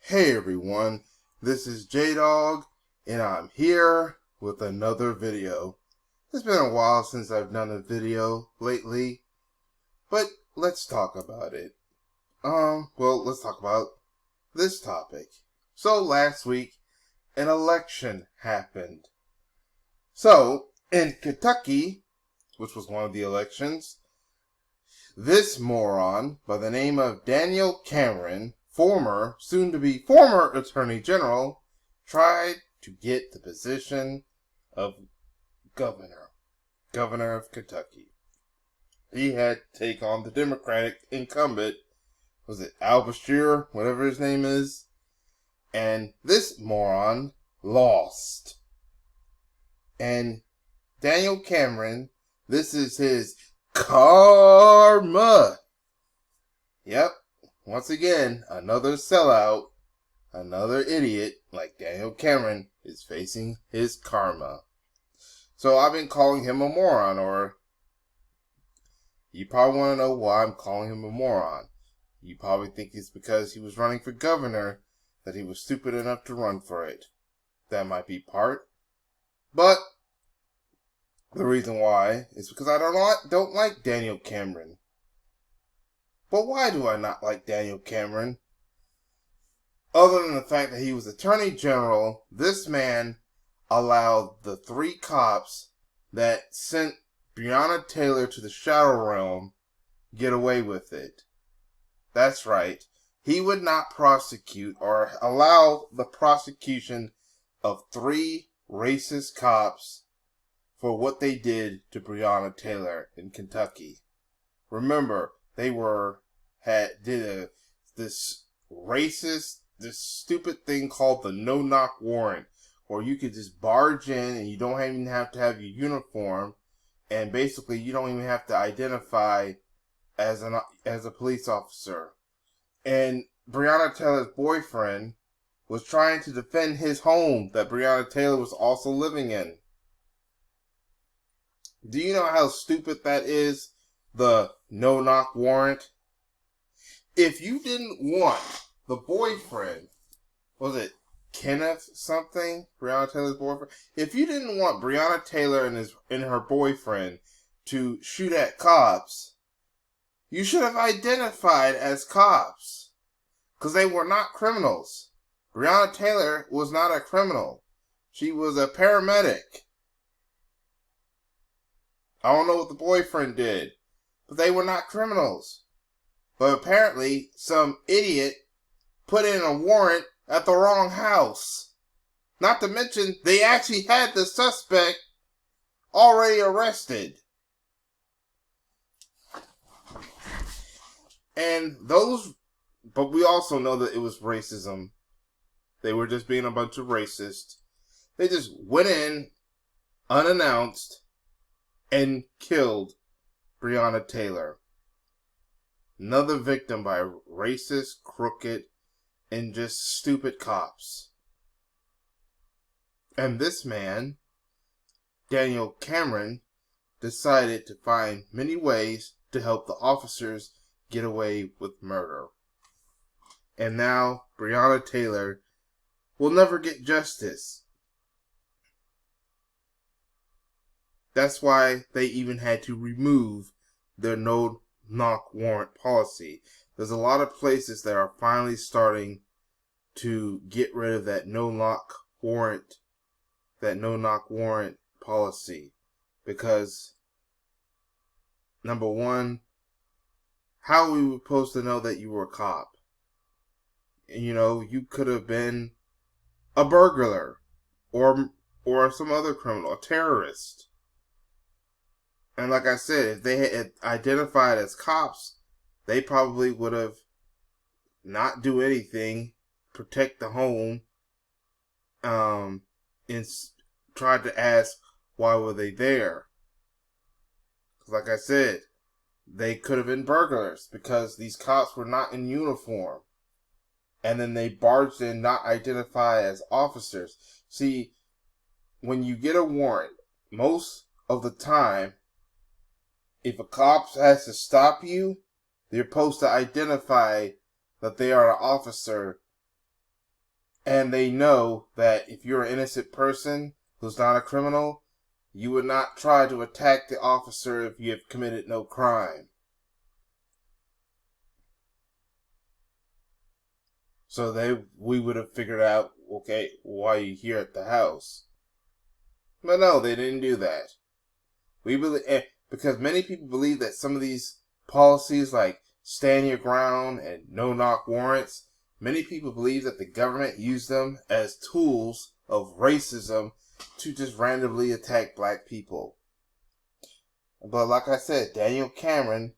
Hey everyone, this is J-Dog, and I'm here with another video. It's been a while since I've done a video lately, but let's talk about it. Let's talk about this topic. So last week, an election happened. So, in Kentucky, which was one of the elections, this moron by the name of Daniel Cameron, soon-to-be former Attorney General, tried to get the position of governor of Kentucky. He had to take on the Democratic incumbent, was it Al Bashir, whatever his name is, and this moron lost. And Daniel Cameron, this is his karma. Yep. Once again, another sellout, another idiot like Daniel Cameron is facing his karma. So I've been calling him a moron, or you probably want to know why I'm calling him a moron. You probably think it's because he was running for governor that he was stupid enough to run for it. That might be part. But the reason why is because I don't like Daniel Cameron. But why do I not like Daniel Cameron? Other than the fact that he was Attorney General, this man allowed the 3 cops that sent Breonna Taylor to the Shadow Realm get away with it. That's right. He would not prosecute or allow the prosecution of 3 racist cops for what they did to Breonna Taylor in Kentucky. Remember, they this stupid thing called the no-knock warrant, where you could just barge in and you don't even have to have your uniform, and basically you don't even have to identify as a police officer. And Breonna Taylor's boyfriend was trying to defend his home that Breonna Taylor was also living in. Do you know how stupid that is? The no-knock warrant? If you didn't want the boyfriend, was it Kenneth something? Breonna Taylor's boyfriend? If you didn't want Breonna Taylor and her boyfriend to shoot at cops, you should have identified as cops. Because they were not criminals. Breonna Taylor was not a criminal. She was a paramedic. I don't know what the boyfriend did, but they were not criminals. But apparently, some idiot put in a warrant at the wrong house. Not to mention, they actually had the suspect already arrested. But we also know that it was racism. They were just being a bunch of racists. They just went in, unannounced, and killed Breonna Taylor. Another victim by racist, crooked, and just stupid cops. And this man, Daniel Cameron, decided to find many ways to help the officers get away with murder. And now Breonna Taylor will never get justice. That's why they even had to remove their no-knock warrant policy. There's a lot of places that are finally starting to get rid of that no-knock warrant policy. Because, number one, how are we supposed to know that you were a cop? You know, you could have been a burglar or some other criminal, a terrorist. And like I said, if they had identified as cops, they probably would have not do anything, protect the home, and tried to ask why were they there. Because like I said, they could have been burglars because these cops were not in uniform. And then they barged in, not identified as officers. See, when you get a warrant, most of the time, if a cop has to stop you, they're supposed to identify that they are an officer And they know that if you're an innocent person who's not a criminal, you would not try to attack the officer if you have committed no crime. So we would have figured out, okay, why are you here at the house? But no, they didn't do that. Because many people believe that some of these policies, like stand your ground and no knock warrants, many people believe that the government used them as tools of racism to just randomly attack black people. But like I said, Daniel Cameron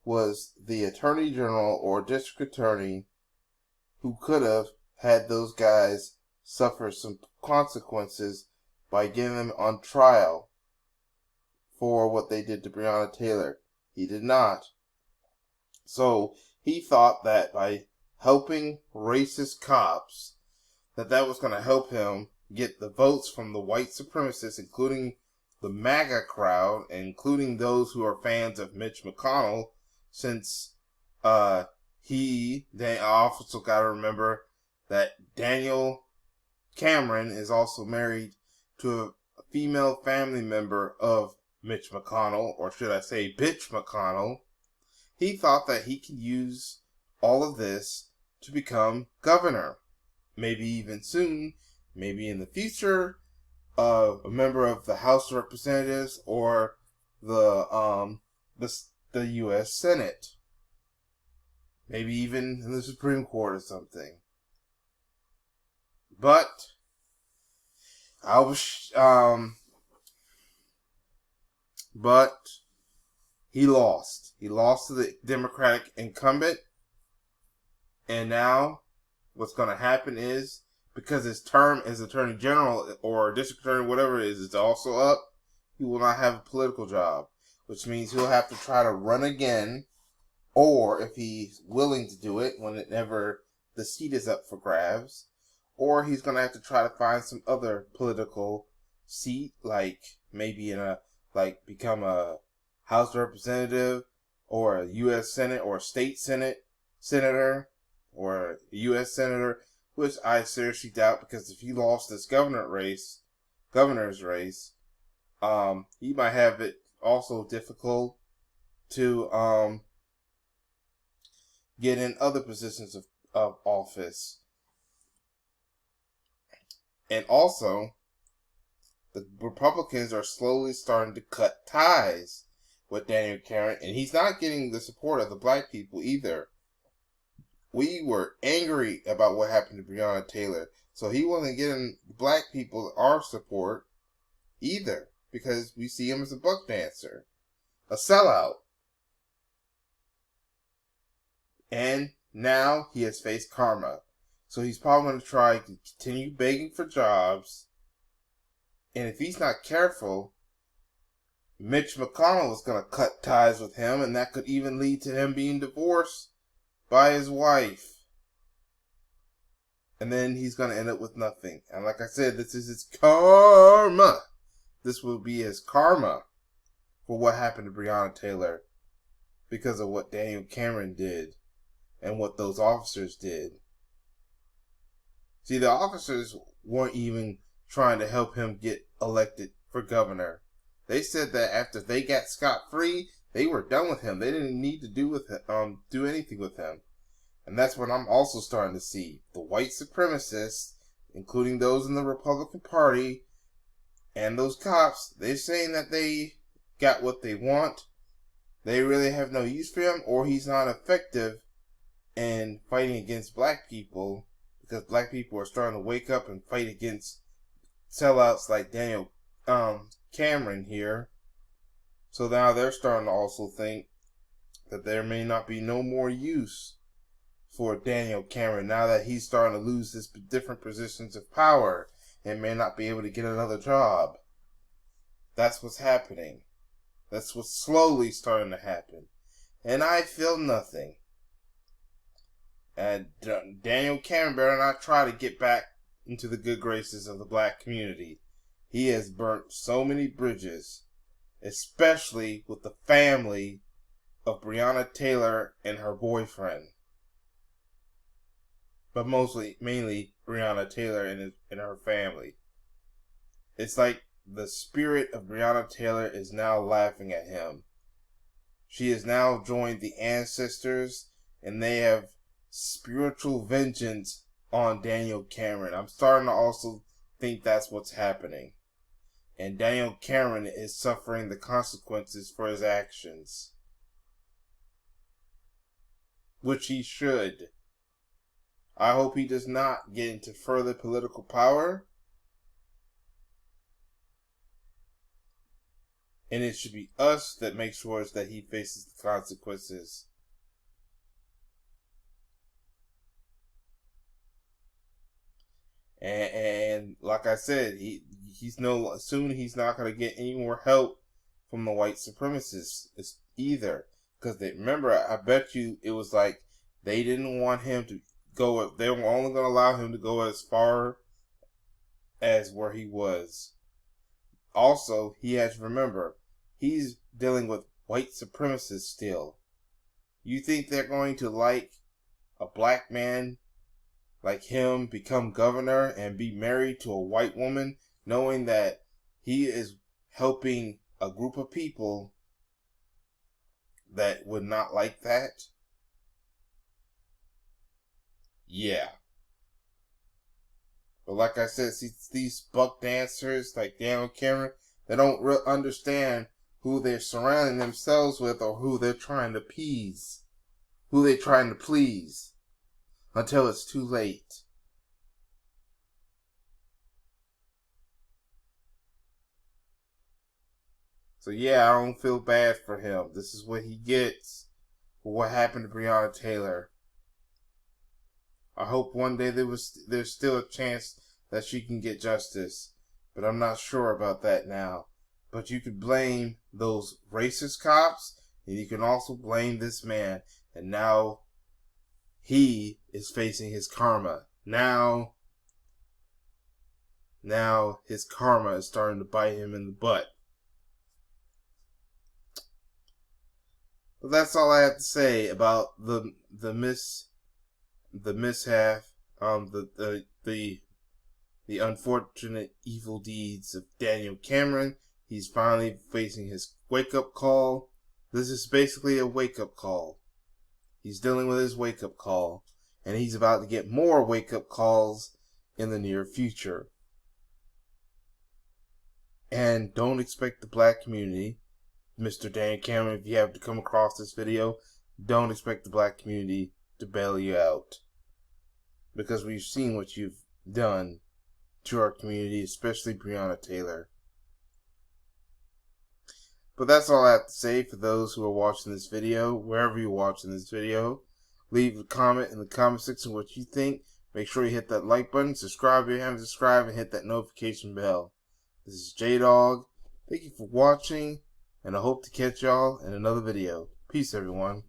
was the attorney general or district attorney who could have had those guys suffer some consequences by getting them on trial for what they did to Breonna Taylor. He did not. So he thought that by helping racist cops, that was going to help him get the votes from the white supremacists, including the MAGA crowd, including those who are fans of Mitch McConnell, since I also got to remember that Daniel Cameron is also married to a female family member of Mitch McConnell, or should I say Bitch McConnell. He thought that he could use all of this to become governor. Maybe even soon, maybe in the future, a member of the House of Representatives or the U.S. Senate. Maybe even in the Supreme Court or something. But he lost. He lost to the Democratic incumbent. And now what's going to happen is, because his term as Attorney General or District Attorney, whatever it is also up, he will not have a political job, which means he'll have to try to run again, or if he's willing to do it whenever the seat is up for grabs, or he's going to have to try to find some other political seat, like maybe become a House Representative or a U.S. Senate or a state senator or a U.S. Senator, which I seriously doubt, because if he lost this governor's race, he might have it also difficult to get in other positions of office. And also, the Republicans are slowly starting to cut ties with Daniel Cameron, and he's not getting the support of the black people either. We were angry about what happened to Breonna Taylor, so he wasn't getting black people our support either, because we see him as a buck dancer, a sellout. And now he has faced karma. So he's probably going to try to continue begging for jobs. And if he's not careful, Mitch McConnell is going to cut ties with him, and that could even lead to him being divorced by his wife. And then he's going to end up with nothing. And like I said, this is his karma. This will be his karma for what happened to Breonna Taylor because of what Daniel Cameron did and what those officers did. See, the officers weren't even trying to help him get elected for governor. They said that after they got scot-free, they were done with him. They didn't need to do anything with him. And that's what I'm also starting to see. The white supremacists, including those in the Republican Party, and those cops, they're saying that they got what they want. They really have no use for him, or he's not effective in fighting against black people, because black people are starting to wake up and fight against sellouts like Daniel Cameron here. So now they're starting to also think that there may not be no more use for Daniel Cameron now that he's starting to lose his different positions of power and may not be able to get another job. That's what's happening. That's what's slowly starting to happen. And I feel nothing. And Daniel Cameron better not try to get back into the good graces of the black community. He has burnt so many bridges, especially with the family of Breonna Taylor and her boyfriend. But mainly Breonna Taylor and her family. It's like the spirit of Breonna Taylor is now laughing at him. She has now joined the ancestors, and they have spiritual vengeance on Daniel Cameron. I'm starting to also think that's what's happening. And Daniel Cameron is suffering the consequences for his actions. Which he should. I hope he does not get into further political power. And it should be us that make sure that he faces the consequences. And like I said, he's not going to get any more help from the white supremacists either. Because remember, I bet you it was like they didn't want him to go. They were only going to allow him to go as far as where he was. Also, he has to remember, he's dealing with white supremacists still. You think they're going to like a black man like him become governor and be married to a white woman, knowing that he is helping a group of people that would not like that? Yeah. But like I said, see, these buck dancers like Daniel Cameron, they don't understand who they're surrounding themselves with or who they're trying to appease, who they're trying to please, until it's too late. So yeah, I don't feel bad for him. This is what he gets for what happened to Breonna Taylor. I hope one day there's still a chance that she can get justice, but I'm not sure about that now. But you could blame those racist cops, and you can also blame this man, and now he is facing his karma. Now his karma is starting to bite him in the butt. But that's all I have to say about the mishap, the unfortunate evil deeds of Daniel Cameron. He's finally facing his wake-up call. This is basically a wake-up call. He's dealing with his wake-up call, and he's about to get more wake-up calls in the near future. And don't expect the black community, Mr. Dan Cameron, if you have to come across this video, don't expect the black community to bail you out. Because we've seen what you've done to our community, especially Breonna Taylor. But that's all I have to say for those who are watching this video. Wherever you're watching this video, leave a comment in the comment section what you think. Make sure you hit that like button, subscribe if you haven't subscribed, and hit that notification bell. This is J-Dog. Thank you for watching, and I hope to catch y'all in another video. Peace, everyone.